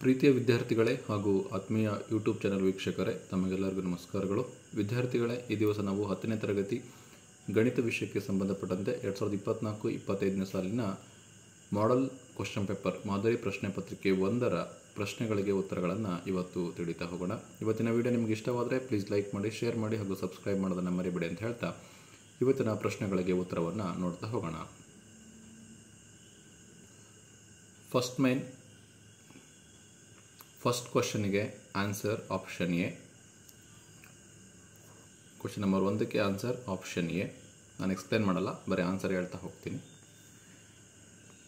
ಪ್ರೀತಿಯ ವಿದ್ಯಾರ್ಥಿಗಳೇ ಹಾಗೂ ಆತ್ಮೀಯ ಯೂಟ್ಯೂಬ್ ಚಾನಲ್ ವೀಕ್ಷಕರೇ, ತಮಗೆಲ್ಲರಿಗೂ ನಮಸ್ಕಾರಗಳು. ವಿದ್ಯಾರ್ಥಿಗಳೇ, ಈ ದಿವಸ ನಾವು 10ನೇ ತರಗತಿ ಗಣಿತ ವಿಷಯಕ್ಕೆ ಸಂಬಂಧಪಟ್ಟಂತೆ 2024-25ನೇ ಸಾಲಿನ ಮಾಡೆಲ್ ಕ್ವಶನ್ ಪೇಪರ್ ಮಾದರಿ ಪ್ರಶ್ನೆ ಪತ್ರಿಕೆ 1ರ ಪ್ರಶ್ನೆಗಳಿಗೆ ಉತ್ತರಗಳನ್ನು ಇವತ್ತು ತಿಳಿತಾ ಹೋಗೋಣ. ಇವತ್ತಿನ ವಿಡಿಯೋ ನಿಮಗೆ ಇಷ್ಟವಾದರೆ ಪ್ಲೀಸ್ ಲೈಕ್ ಮಾಡಿ, ಶೇರ್ ಮಾಡಿ ಹಾಗೂ ಸಬ್ಸ್ಕ್ರೈಬ್ ಮಾಡೋದನ್ನು ಮರಿಬೇಡಿ ಅಂತ ಹೇಳ್ತಾ ಇವತ್ತಿನ ಪ್ರಶ್ನೆಗಳಿಗೆ ಉತ್ತರವನ್ನು ನೋಡ್ತಾ ಹೋಗೋಣ. ಫಸ್ಟ್ ಕ್ವಶನ್ಗೆ answer option A. Question number 1ಕ್ಕೆ ಆನ್ಸರ್ ಆಪ್ಷನ್ ಎ. ನಾನು ಎಕ್ಸ್ಪ್ಲೇನ್ ಮಾಡಲ್ಲ, ಬರೀ ಆನ್ಸರ್ ಹೇಳ್ತಾ ಹೋಗ್ತೀನಿ.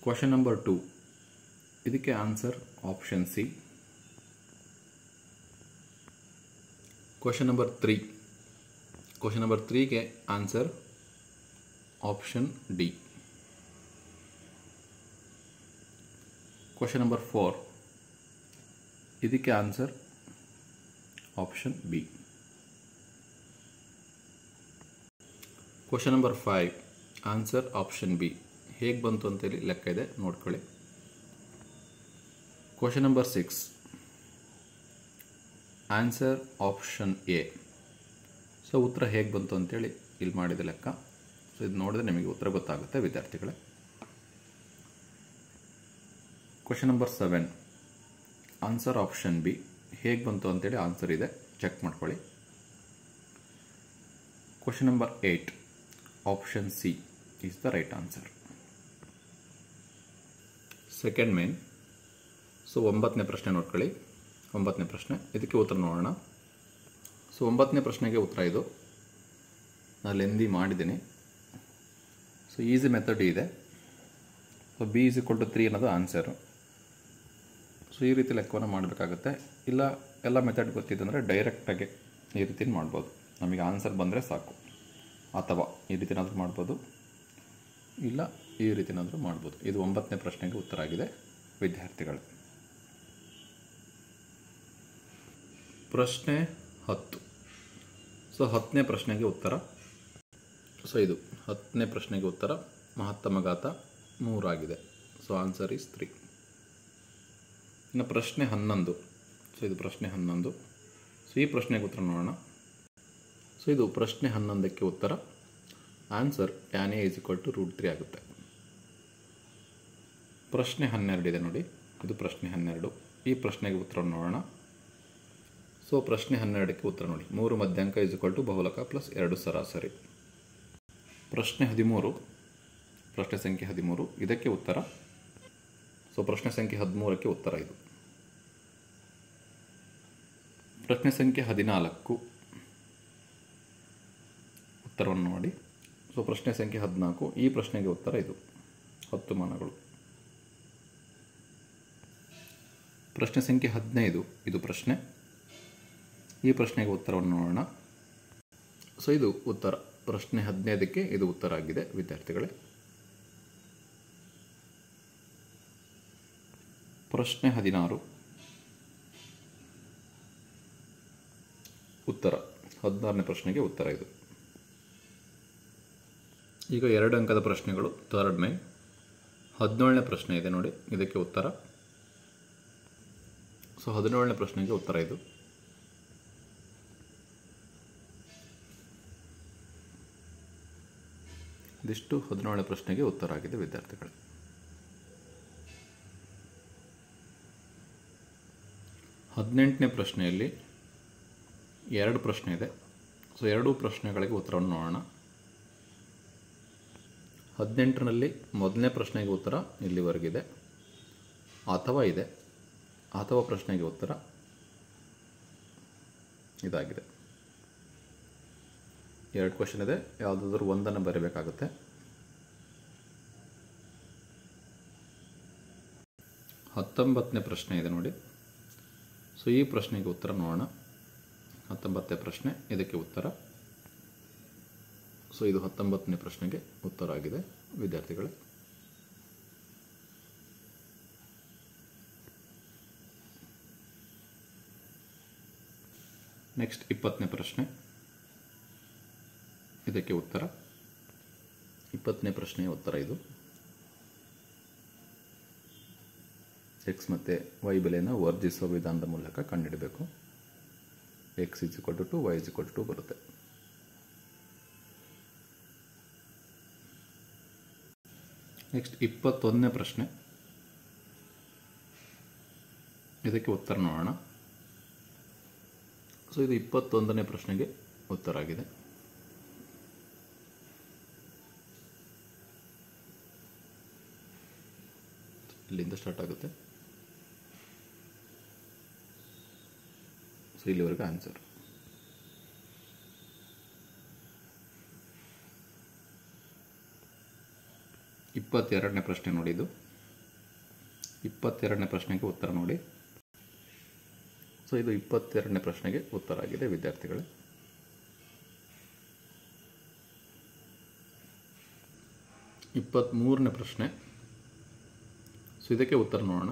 ಕ್ವಶನ್ ನಂಬರ್ 2 ಇದಕ್ಕೆ answer option C. Question number 3ಗೆ answer option D. Question number 4 ಇದಕ್ಕೆ answer option B. Question number 5 answer option B. ಹೇಗೆ ಬಂತು ಅಂತೇಳಿ ಲೆಕ್ಕ ಇದೆ, ನೋಡ್ಕೊಳ್ಳಿ. Question number 6 answer option A. So ಉತ್ತರ ಹೇಗೆ ಬಂತು ಅಂತೇಳಿ ಇಲ್ಲಿ ಮಾಡಿದ ಲೆಕ್ಕ. ಸೊ ಇದು ನೋಡಿದ್ರೆ ನಿಮಗೆ ಉತ್ತರ ಗೊತ್ತಾಗುತ್ತೆ ವಿದ್ಯಾರ್ಥಿಗಳೇ. Question number 7 answer option B. ಹೇಗೆ ಬಂತು ಅಂತೇಳಿ ಆನ್ಸರ್ ಇದೆ, ಚೆಕ್ ಮಾಡ್ಕೊಳ್ಳಿ. Question number 8 option C is the right answer. Second main. So 9ನೇ ಪ್ರಶ್ನೆ ನೋಡ್ಕೊಳ್ಳಿ. 9ನೇ ಪ್ರಶ್ನೆ, ಇದಕ್ಕೆ ಉತ್ತರ ನೋಡೋಣ. ಸೊ 9ನೇ ಪ್ರಶ್ನೆಗೆ ಉತ್ತರ ಇದು. ನಾನು ಲೆಂದಿ ಮಾಡಿದ್ದೀನಿ. ಸೊ ಈಸಿ ಮೆಥಡ್ ಇದೆ. So B is equal to 3 ಅನ್ನೋದು ಆನ್ಸರು. ಸೊ ಈ ರೀತಿ ಲೆಕ್ಕವನ್ನು ಮಾಡಬೇಕಾಗುತ್ತೆ. ಇಲ್ಲ ಎಲ್ಲ ಮೆಥಡ್ ಗೊತ್ತಿದ್ದಂದರೆ ಡೈರೆಕ್ಟಾಗಿ ಈ ರೀತಿ ಮಾಡ್ಬೋದು, ನಮಗೆ ಆನ್ಸರ್ ಬಂದರೆ ಸಾಕು. ಅಥವಾ ಈ ರೀತಿನಾದರೂ ಮಾಡ್ಬೋದು, ಇಲ್ಲ ಈ ರೀತಿನಾದರೂ ಮಾಡ್ಬೋದು. ಇದು 9ನೇ ಪ್ರಶ್ನೆಗೆ ಉತ್ತರ ಆಗಿದೆ ವಿದ್ಯಾರ್ಥಿಗಳು. ಪ್ರಶ್ನೆ 10. ಸೊ 10ನೇ ಪ್ರಶ್ನೆಗೆ ಉತ್ತರ. ಸೊ ಇದು 10ನೇ ಪ್ರಶ್ನೆಗೆ ಉತ್ತರ ಮಹತ್ತಮ ಘಾತ 3 ಆಗಿದೆ. So answer is 3. ಇನ್ನು ಪ್ರಶ್ನೆ 11. ಸೊ ಇದು ಪ್ರಶ್ನೆ 11. ಸೊ ಈ ಪ್ರಶ್ನೆಗೆ ಉತ್ತರ ನೋಡೋಣ. ಸೊ ಇದು ಪ್ರಶ್ನೆ 11ಕ್ಕೆ ಉತ್ತರ ಆನ್ಸರ್ tan A = √3 ಆಗುತ್ತೆ. ಪ್ರಶ್ನೆ 12 ಇದೆ ನೋಡಿ, ಇದು ಪ್ರಶ್ನೆ 12. ಈ ಪ್ರಶ್ನೆಗೆ ಉತ್ತರ ನೋಡೋಣ. ಸೊ ಪ್ರಶ್ನೆ 12ಕ್ಕೆ ಉತ್ತರ ನೋಡಿ, 3 ಮಧ್ಯಾಂಕ = ಬಹುಲಕ ಪ್ಲಸ್ 2 ಸರಾಸರಿ. ಪ್ರಶ್ನೆ 13, ಪ್ರಶ್ನೆ ಸಂಖ್ಯೆ 13, ಇದಕ್ಕೆ ಉತ್ತರ. ಸೊ ಪ್ರಶ್ನೆ ಸಂಖ್ಯೆ 13ಕ್ಕೆ ಉತ್ತರ ಇದು. ಪ್ರಶ್ನೆ ಸಂಖ್ಯೆ 14, ಉತ್ತರವನ್ನು ನೋಡಿ. ಸೊ ಪ್ರಶ್ನೆ ಸಂಖ್ಯೆ 14, ಈ ಪ್ರಶ್ನೆಗೆ ಉತ್ತರ ಇದು 10 ಮಾನಗಳು. ಪ್ರಶ್ನೆ ಸಂಖ್ಯೆ 15, ಇದು ಪ್ರಶ್ನೆ. ಈ ಪ್ರಶ್ನೆಗೆ ಉತ್ತರವನ್ನು ನೋಡೋಣ. ಸೊ ಇದು ಉತ್ತರ. ಪ್ರಶ್ನೆ 15ಕ್ಕೆ ಇದು ಉತ್ತರ ಆಗಿದೆ ವಿದ್ಯಾರ್ಥಿಗಳೇ. ಪ್ರಶ್ನೆ 16, ಉತ್ತರ. 16ನೇ ಪ್ರಶ್ನೆಗೆ ಉತ್ತರ ಇದು. ಈಗ 2 ಅಂಕದ ಪ್ರಶ್ನೆಗಳು. Third main. 17ನೇ ಪ್ರಶ್ನೆ ಇದೆ ನೋಡಿ, ಇದಕ್ಕೆ ಉತ್ತರ. ಸೊ 17ನೇ ಪ್ರಶ್ನೆಗೆ ಉತ್ತರ ಇದು. ಇದಿಷ್ಟು 17ನೇ ಪ್ರಶ್ನೆಗೆ ಉತ್ತರ ಆಗಿದೆ ವಿದ್ಯಾರ್ಥಿಗಳು. 18ನೇ ಪ್ರಶ್ನೆಯಲ್ಲಿ 2 ಪ್ರಶ್ನೆ ಇದೆ. ಸೊ 2 ಪ್ರಶ್ನೆಗಳಿಗೆ ಉತ್ತರವನ್ನು ನೋಡೋಣ. 18ರಲ್ಲಿ ಮೊದಲನೇ ಪ್ರಶ್ನೆಗೆ ಉತ್ತರ ಇಲ್ಲಿವರೆಗಿದೆ, ಅಥವಾ ಇದೆ, ಅಥವಾ ಪ್ರಶ್ನೆಗೆ ಉತ್ತರ ಇದಾಗಿದೆ. 2 ಕ್ವಶನ್ ಇದೆ, ಯಾವುದಾದ್ರೂ ಒಂದನ್ನು ಬರೀಬೇಕಾಗುತ್ತೆ. 19ನೇ ಪ್ರಶ್ನೆ ಇದೆ ನೋಡಿ. ಸೊ ಈ ಪ್ರಶ್ನೆಗೆ ಉತ್ತರ ನೋಡೋಣ. 19ನೇ ಪ್ರಶ್ನೆ, ಇದಕ್ಕೆ ಉತ್ತರ. ಸೊ ಇದು 19ನೇ ಪ್ರಶ್ನೆಗೆ ಉತ್ತರ ಆಗಿದೆ ವಿದ್ಯಾರ್ಥಿಗಳೇ. ನೆಕ್ಸ್ಟ್ 20ನೇ ಪ್ರಶ್ನೆ, ಇದಕ್ಕೆ ಉತ್ತರ. 20ನೇ ಪ್ರಶ್ನೆಯ ಉತ್ತರ ಇದು. ಎಕ್ಸ್ ಮತ್ತು ವೈ ಬೆಲೆಯನ್ನು ವರ್ಜಿಸುವ ವಿಧಾನದ ಮೂಲಕ ಕಂಡುಹಿಡಬೇಕು. ಎಕ್ಸ್ = 2 ವೈ = 2 ಬರುತ್ತೆ. ನೆಕ್ಸ್ಟ್ 21ನೇ ಪ್ರಶ್ನೆ, ಇದಕ್ಕೆ ಉತ್ತರ ನೋಡೋಣ. ಸೊ ಇದು 21ನೇ ಪ್ರಶ್ನೆಗೆ ಉತ್ತರ ಆಗಿದೆ. ಇಲ್ಲಿಂದ ಸ್ಟಾರ್ಟ್ ಆಗುತ್ತೆ. ಸೊ ಇಲ್ಲಿವರೆಗೂ ಆನ್ಸರ್. ಇಪ್ಪತ್ತೆರಡನೇ ಪ್ರಶ್ನೆ ನೋಡಿ. ಇದು 22ನೇ ಪ್ರಶ್ನೆಗೆ ಉತ್ತರ ನೋಡಿ. ಸೊ ಇದು 22ನೇ ಪ್ರಶ್ನೆಗೆ ಉತ್ತರ ಆಗಿದೆ ವಿದ್ಯಾರ್ಥಿಗಳೇ. 23ನೇ ಪ್ರಶ್ನೆ, ಸೊ ಇದಕ್ಕೆ ಉತ್ತರ ನೋಡೋಣ.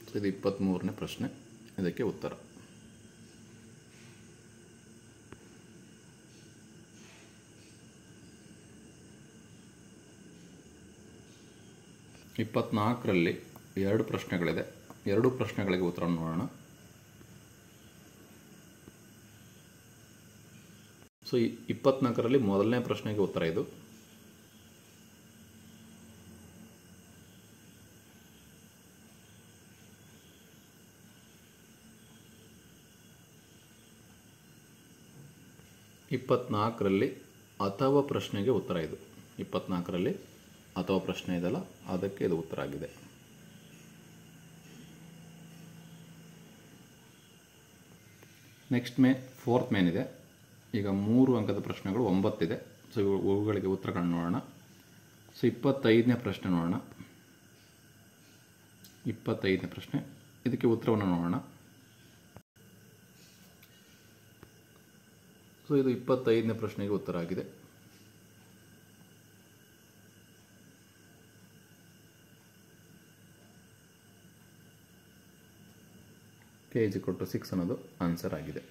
ಸೊ ಇದು 23ನೇ ಪ್ರಶ್ನೆ, ಇದಕ್ಕೆ ಉತ್ತರ. ಇಪ್ಪತ್ನಾಲ್ಕರಲ್ಲಿ 2 ಪ್ರಶ್ನೆಗಳಿದೆ. 2 ಪ್ರಶ್ನೆಗಳಿಗೆ ಉತ್ತರ ನೋಡೋಣ. ಸೊ 24ರಲ್ಲಿ ಮೊದಲನೇ ಪ್ರಶ್ನೆಗೆ ಉತ್ತರ ಇದು. ಇಪ್ಪತ್ನಾಲ್ಕರಲ್ಲಿ ಅಥವಾ ಪ್ರಶ್ನೆಗೆ ಉತ್ತರ ಇದು. 24ರಲ್ಲಿ ಅಥವಾ ಪ್ರಶ್ನೆ ಇದೆಲ್ಲ, ಅದಕ್ಕೆ ಇದು ಉತ್ತರ ಆಗಿದೆ. ನೆಕ್ಸ್ಟ್ 4th ಮೇನ್ ಇದೆ. ಈಗ 3 ಅಂಕದ ಪ್ರಶ್ನೆಗಳು 9 ಇದೆ. ಸೊ ಇವುಗಳಿಗೆ ಉತ್ತರಗಳನ್ನು ನೋಡೋಣ. ಸೊ 25ನೇ ಪ್ರಶ್ನೆ ನೋಡೋಣ. 25ನೇ ಪ್ರಶ್ನೆ, ಇದಕ್ಕೆ ಉತ್ತರವನ್ನು ನೋಡೋಣ. ಸೊ ಇದು 25ನೇ ಪ್ರಶ್ನೆಗೆ ಉತ್ತರ ಆಗಿದೆ. k = 6 ಅನ್ನೋದು ಆನ್ಸರ್ ಆಗಿದೆ.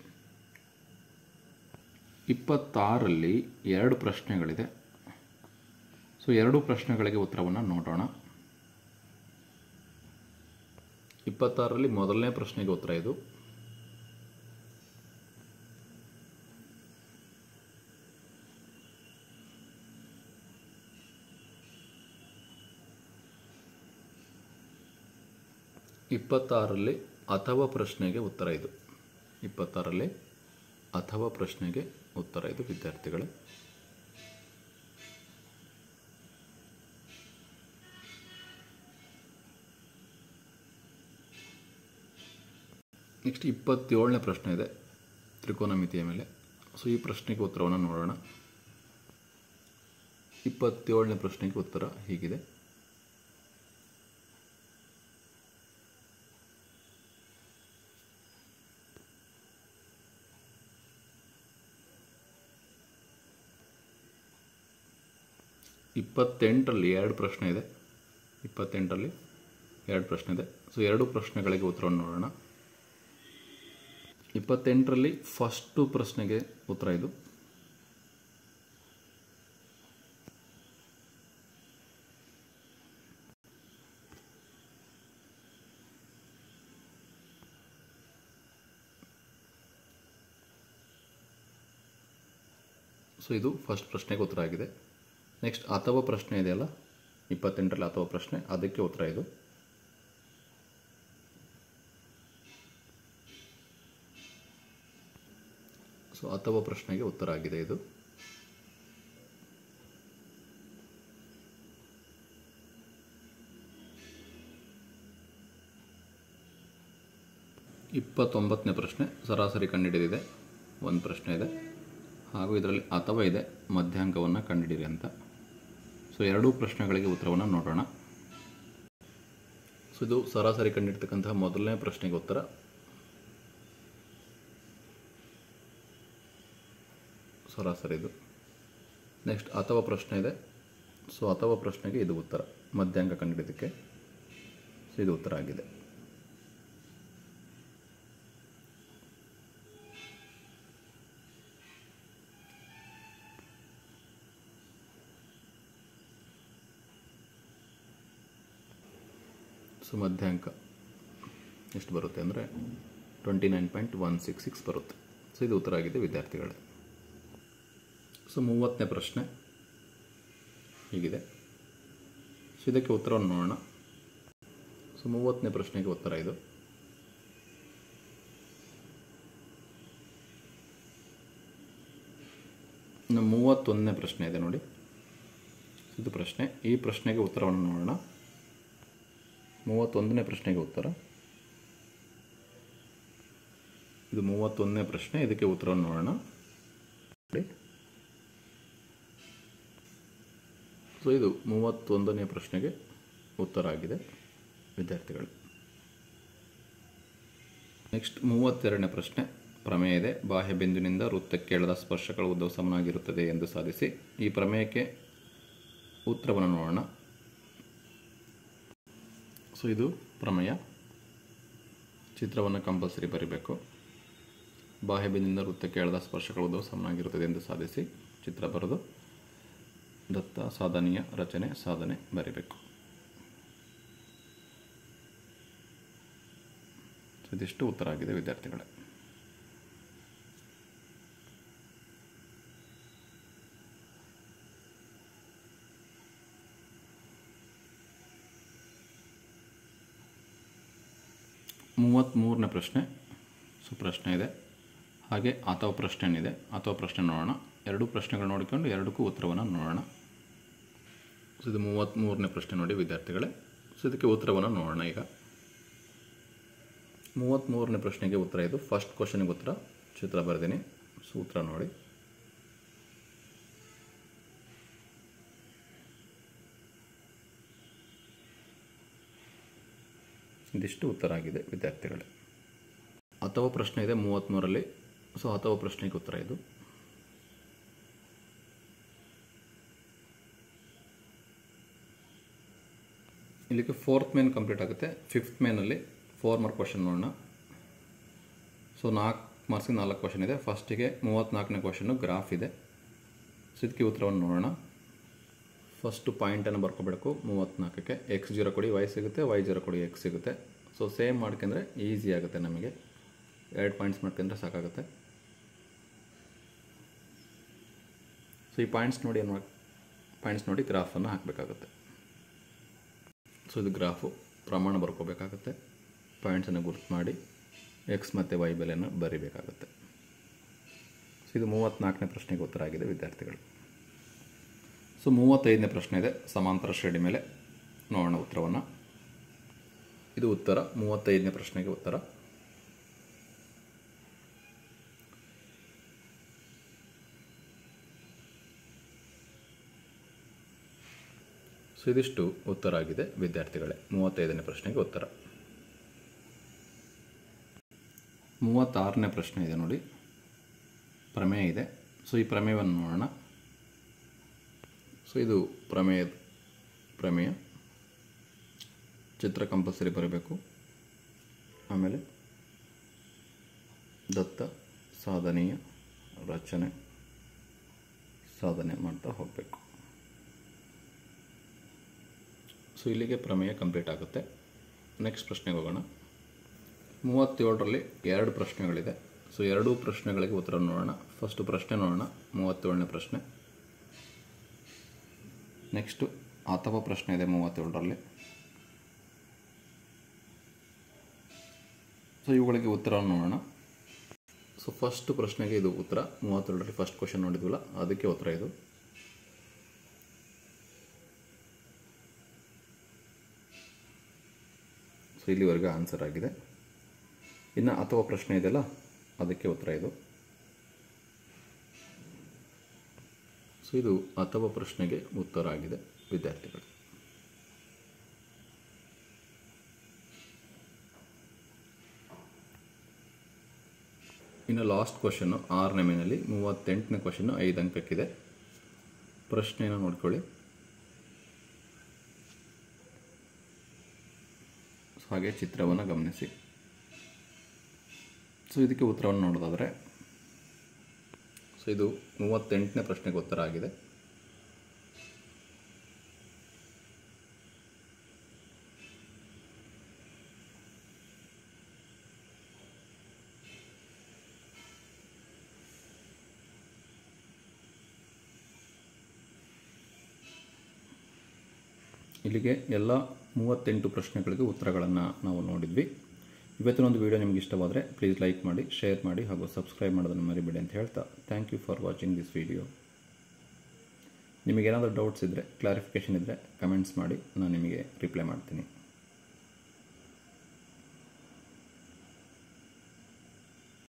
26ರಲ್ಲಿ 2 ಪ್ರಶ್ನೆಗಳಿದೆ. ಸೊ 2 ಪ್ರಶ್ನೆಗಳಿಗೆ ಉತ್ತರವನ್ನು ನೋಡೋಣ. 26ರಲ್ಲಿ ಮೊದಲನೇ ಪ್ರಶ್ನೆಗೆ ಉತ್ತರ ಇದು. ಇಪ್ಪತ್ತಾರರಲ್ಲಿ ಅಥವಾ ಪ್ರಶ್ನೆಗೆ ಉತ್ತರ ಇದು. 26ರಲ್ಲಿ ಅಥವಾ ಪ್ರಶ್ನೆಗೆ ಉತ್ತರ ಇದು ವಿದ್ಯಾರ್ಥಿಗಳೇ. ನೆಕ್ಸ್ಟ್ 27ನೇ ಪ್ರಶ್ನೆ ಇದೆ, ತ್ರಿಕೋನಮಿತಿಯ ಮೇಲೆ. ಸೊ ಈ ಪ್ರಶ್ನೆಗೆ ಉತ್ತರವನ್ನು ನೋಡೋಣ. 27ನೇ ಪ್ರಶ್ನೆಗೆ ಉತ್ತರ ಹೀಗಿದೆ. ಇಪ್ಪತ್ತೆಂಟರಲ್ಲಿ 2 ಪ್ರಶ್ನೆ ಇದೆ. 28ರಲ್ಲಿ 2 ಪ್ರಶ್ನೆ ಇದೆ. ಸೊ 2 ಪ್ರಶ್ನೆಗಳಿಗೆ ಉತ್ತರವನ್ನು ನೋಡೋಣ. 28ರಲ್ಲಿ ಫಸ್ಟು ಪ್ರಶ್ನೆಗೆ ಉತ್ತರ ಇದು. ಸೊ ಇದು ಫಸ್ಟ್ ಪ್ರಶ್ನೆಗೆ ಉತ್ತರ ಆಗಿದೆ. ನೆಕ್ಸ್ಟ್ ಅಥವಾ ಪ್ರಶ್ನೆ ಇದೆಯಲ್ಲ, 28ರಲ್ಲಿ ಅಥವಾ ಪ್ರಶ್ನೆ, ಅದಕ್ಕೆ ಉತ್ತರ ಇದು. ಸೊ ಅಥವಾ ಪ್ರಶ್ನೆಗೆ ಉತ್ತರ ಆಗಿದೆ ಇದು. ಇಪ್ಪತ್ತೊಂಬತ್ತನೇ ಪ್ರಶ್ನೆ, ಸರಾಸರಿ ಕಂಡುಹಿಡಿದಿದೆ. 1 ಪ್ರಶ್ನೆ ಇದೆ, ಹಾಗೂ ಇದರಲ್ಲಿ ಅಥವಾ ಇದೆ, ಮಧ್ಯಾಂಕವನ್ನು ಕಂಡುಹಿಡಿಯಿರಿ ಅಂತ. ಸೊ 2 ಪ್ರಶ್ನೆಗಳಿಗೆ ಉತ್ತರವನ್ನು ನೋಡೋಣ. ಸೊ ಇದು ಸರಾಸರಿ ಕಂಡುಹಿಡ್ತಕ್ಕಂತಹ ಮೊದಲನೇ ಪ್ರಶ್ನೆಗೆ ಉತ್ತರ. ಸರಾಸರಿ ಇದು. ನೆಕ್ಸ್ಟ್ ಅಥವಾ ಪ್ರಶ್ನೆ ಇದೆ. ಸೊ ಅಥವಾ ಪ್ರಶ್ನೆಗೆ ಇದು ಉತ್ತರ, ಮಧ್ಯಾಂಕ ಕಂಡುಹಿಡಿಯೋದಕ್ಕೆ. ಸೊ ಇದು ಉತ್ತರ ಆಗಿದೆ. ಸೊ ಮಧ್ಯಾಂಕ ಎಷ್ಟು ಬರುತ್ತೆ ಅಂದರೆ 29.166 ಬರುತ್ತೆ. ಸೊ ಇದು ಉತ್ತರ ಆಗಿದೆ ವಿದ್ಯಾರ್ಥಿಗಳೇ. ಸೊ 30ನೇ ಪ್ರಶ್ನೆ ಹೀಗಿದೆ. ಸೊ ಇದಕ್ಕೆ ಉತ್ತರವನ್ನು ನೋಡೋಣ. ಸೊ 30ನೇ ಪ್ರಶ್ನೆಗೆ ಉತ್ತರ ಇದು. ಇನ್ನು 31ನೇ ಪ್ರಶ್ನೆ ಇದೆ ನೋಡಿ, ಇದು ಪ್ರಶ್ನೆ. ಈ ಪ್ರಶ್ನೆಗೆ ಉತ್ತರವನ್ನು ನೋಡೋಣ. 31ನೇ ಪ್ರಶ್ನೆಗೆ ಉತ್ತರ ಇದು. 31ನೇ ಪ್ರಶ್ನೆ, ಇದಕ್ಕೆ ಉತ್ತರವನ್ನು ನೋಡೋಣ. ಸೊ ಇದು 31ನೇ ಪ್ರಶ್ನೆಗೆ ಉತ್ತರ ಆಗಿದೆ ವಿದ್ಯಾರ್ಥಿಗಳು. ನೆಕ್ಸ್ಟ್ 32ನೇ ಪ್ರಶ್ನೆ ಪ್ರಮೇಯ ಇದೆ. ಬಾಹ್ಯ ಬಿಂದುವಿನಿಂದ ವೃತ್ತಕ್ಕೆ ಎಳೆದ ಸ್ಪರ್ಶಗಳ ಉದ್ದವು ಸಮನಾಗಿರುತ್ತದೆ ಎಂದು ಸಾಧಿಸಿ. ಈ ಪ್ರಮೇಯಕ್ಕೆ ಉತ್ತರವನ್ನು ನೋಡೋಣ. ಸೊ ಇದು ಪ್ರಮೇಯ. ಚಿತ್ರವನ್ನು ಕಂಪಲ್ಸರಿ ಬರೀಬೇಕು. ಬಾಹ್ಯ ಬಿಂದುವಿನಿಂದ ವೃತ್ತಕ್ಕೆ ಎಳೆದ ಸ್ಪರ್ಶಗಳ ಉದ್ದವು ಸಮನಾಗಿರುತ್ತದೆ ಎಂದು ಸಾಧಿಸಿ. ಚಿತ್ರ ಬರೆದು ದತ್ತ ಸಾಧನೆಯ ರಚನೆ ಸಾಧನೆ ಬರೀಬೇಕು. ಇದಿಷ್ಟು ಉತ್ತರ ಆಗಿದೆ ವಿದ್ಯಾರ್ಥಿಗಳೇ. ಮೂವತ್ತ್ಮೂರನೇ ಪ್ರಶ್ನೆ. ಸೊ ಪ್ರಶ್ನೆ ಇದೆ, ಹಾಗೆ ಅಥವಾ ಪ್ರಶ್ನೆ ಇದೆ. ಅಥವಾ ಪ್ರಶ್ನೆ ನೋಡೋಣ. ಎರಡೂ ಪ್ರಶ್ನೆಗಳು ನೋಡಿಕೊಂಡು ಎರಡಕ್ಕೂ ಉತ್ತರವನ್ನು ನೋಡೋಣ. ಸೊ ಇದು 33ನೇ ಪ್ರಶ್ನೆ ನೋಡಿ ವಿದ್ಯಾರ್ಥಿಗಳೇ. ಸೊ ಇದಕ್ಕೆ ಉತ್ತರವನ್ನು ನೋಡೋಣ. ಈಗ 33ನೇ ಪ್ರಶ್ನೆಗೆ ಉತ್ತರ ಇದು. ಫಸ್ಟ್ ಕ್ವಶನ್ಗೆ ಉತ್ತರ ಚಿತ್ರ ಬರೆದೀನಿ. ಸೊ ಉತ್ತರ ನೋಡಿ. ಇದಿಷ್ಟು ಉತ್ತರ ಆಗಿದೆ ವಿದ್ಯಾರ್ಥಿಗಳೇ. ಅಥವಾ ಪ್ರಶ್ನೆ ಇದೆ 33ರಲ್ಲಿ. ಸೊ ಅಥವಾ ಪ್ರಶ್ನೆಗೆ ಉತ್ತರ ಇದು. ಇಲ್ಲಿಗೆ 4th ಮೇನ್ ಕಂಪ್ಲೀಟ್ ಆಗುತ್ತೆ. 5th ಮೇನಲ್ಲಿ 4 ಮಾರ್ಕ್ ಕ್ವಶನ್ ನೋಡೋಣ. ಸೊ 4 ಮಾರ್ಕ್ಸಿಗೆ 4 ಕ್ವಶನ್ ಇದೆ. ಫಸ್ಟಿಗೆ 34ನೇ ಕ್ವಶನ್ನು ಗ್ರಾಫ್ ಇದೆ. ಸೊ ಇದಕ್ಕೆ ಉತ್ತರವನ್ನು ನೋಡೋಣ. ಫಸ್ಟು ಪಾಯಿಂಟನ್ನು ಬರ್ಕೋಬೇಕು. 34ಕ್ಕೆ x0 ಕೊಡಿ y ಸಿಗುತ್ತೆ, y0 ಕೊಡಿ x ಸಿಗುತ್ತೆ. ಸೊ ಸೇಮ್ ಮಾಡ್ಕೊಂಡ್ರೆ ಈಸಿ ಆಗುತ್ತೆ ನಮಗೆ. 2 ಪಾಯಿಂಟ್ಸ್ ಮಾಡ್ಕೊಂಡ್ರೆ ಸಾಕಾಗುತ್ತೆ. ಸೊ ಈ ಪಾಯಿಂಟ್ಸ್ ನೋಡಿ ಗ್ರಾಫನ್ನು ಹಾಕಬೇಕಾಗುತ್ತೆ. ಸೊ ಇದು ಗ್ರಾಫು. ಪ್ರಮಾಣ ಬರ್ಕೋಬೇಕಾಗುತ್ತೆ. ಪಾಯಿಂಟ್ಸನ್ನು ಗುರುತು ಮಾಡಿ ಎಕ್ಸ್ ಮತ್ತು ವೈ ಬೆಲೆಯನ್ನು ಬರೀಬೇಕಾಗುತ್ತೆ. ಸೊ ಇದು 34ನೇ ಪ್ರಶ್ನೆಗೆ ಉತ್ತರ ಆಗಿದೆ ವಿದ್ಯಾರ್ಥಿಗಳು. ಸೊ 35ನೇ ಪ್ರಶ್ನೆ ಇದೆ. ಸಮಾಂತರ ಶ್ರೇಣಿ ಮೇಲೆ ನೋಡೋಣ ಉತ್ತರವನ್ನು. ಇದು ಉತ್ತರ. 35ನೇ ಪ್ರಶ್ನೆಗೆ ಉತ್ತರ. ಸೊ ಇದಿಷ್ಟು ಉತ್ತರ ಆಗಿದೆ ವಿದ್ಯಾರ್ಥಿಗಳೇ. 35ನೇ ಪ್ರಶ್ನೆಗೆ ಉತ್ತರ. 36ನೇ ಪ್ರಶ್ನೆ ಇದೆ ನೋಡಿ. ಪ್ರಮೇಯ ಇದೆ. ಸೊ ಈ ಪ್ರಮೇಯವನ್ನು ನೋಡೋಣ. ಸೊ ಇದು ಪ್ರಮೇಯ. ಚಿತ್ರ ಕಂಪಲ್ಸರಿ ಬರಬೇಕು. ಆಮೇಲೆ ದತ್ತ ಸಾಧನೆಯ ರಚನೆ ಸಾಧನೆ ಮಾಡ್ತಾ ಹೋಗಬೇಕು. ಸೊ ಇಲ್ಲಿಗೆ ಪ್ರಮೇಯ ಕಂಪ್ಲೀಟ್ ಆಗುತ್ತೆ. ನೆಕ್ಸ್ಟ್ ಪ್ರಶ್ನೆಗೆ ಹೋಗೋಣ. 37ರಲ್ಲಿ 2 ಪ್ರಶ್ನೆಗಳಿದೆ. ಸೊ ಎರಡೂ ಪ್ರಶ್ನೆಗಳಿಗೆ ಉತ್ತರ ನೋಡೋಣ. ಫಸ್ಟು ಪ್ರಶ್ನೆ ನೋಡೋಣ. 37ನೇ ಪ್ರಶ್ನೆ. ನೆಕ್ಸ್ಟು ಅಥವಾ ಪ್ರಶ್ನೆ ಇದೆ 37ರಲ್ಲಿ. ಸೊ ಇವುಗಳಿಗೆ ಉತ್ತರವನ್ನು ನೋಡೋಣ. ಸೊ ಫಸ್ಟ್ ಪ್ರಶ್ನೆಗೆ ಇದು ಉತ್ತರ. 37ರಲ್ಲಿ ಫಸ್ಟ್ ಕ್ವಶನ್ ನೋಡಿದ್ವಲ್ಲ, ಅದಕ್ಕೆ ಉತ್ತರ ಇದು. ಸೊ ಇಲ್ಲಿವರೆಗೆ ಆನ್ಸರ್ ಆಗಿದೆ. ಇನ್ನು ಅಥವಾ ಪ್ರಶ್ನೆ ಇದೆಯಲ್ಲ, ಅದಕ್ಕೆ ಉತ್ತರ ಇದು. ಸೊ ಇದು ಅಥವಾ ಪ್ರಶ್ನೆಗೆ ಉತ್ತರ ಆಗಿದೆ ವಿದ್ಯಾರ್ಥಿಗಳು. ಇನ್ನು ಲಾಸ್ಟ್ ಕ್ವಶನ್ನು 6ನೇ ಮೇನಲ್ಲಿ 38ನೇ ಕ್ವಶನ್ನು 5 ಅಂಕಕ್ಕಿದೆ. ಪ್ರಶ್ನೆಯನ್ನು ನೋಡ್ಕೊಳ್ಳಿ. ಹಾಗೆ ಚಿತ್ರವನ್ನು ಗಮನಿಸಿ. ಸೊ ಇದಕ್ಕೆ ಉತ್ತರವನ್ನು ನೋಡೋದಾದರೆ, ಸೊ ಇದು 38ನೇ ಪ್ರಶ್ನೆಗೆ ಉತ್ತರ ಆಗಿದೆ. ಇಲ್ಲಿಗೆ ಎಲ್ಲ 38 ಪ್ರಶ್ನೆಗಳಿಗೆ ಉತ್ತರಗಳನ್ನು ನಾವು ನೋಡಿದ್ವಿ. ಇವತ್ತಿನೊಂದು ವಿಡಿಯೋ ನಿಮಗೆ ಇಷ್ಟವಾದರೆ ಪ್ಲೀಸ್ ಲೈಕ್ ಮಾಡಿ, ಶೇರ್ ಮಾಡಿ ಹಾಗೂ ಸಬ್ಸ್ಕ್ರೈಬ್ ಮಾಡೋದನ್ನು ಮರಿಬೇಡಿ ಅಂತ ಹೇಳ್ತಾ thank you for watching this video. ನಿಮಗೇನಾದರೂ ಡೌಟ್ಸ್ ಇದ್ದರೆ, ಕ್ಲಾರಿಫಿಕೇಷನ್ ಇದ್ದರೆ ಕಮೆಂಟ್ಸ್ ಮಾಡಿ, ನಾನು ನಿಮಗೆ ರಿಪ್ಲೈ ಮಾಡ್ತೀನಿ.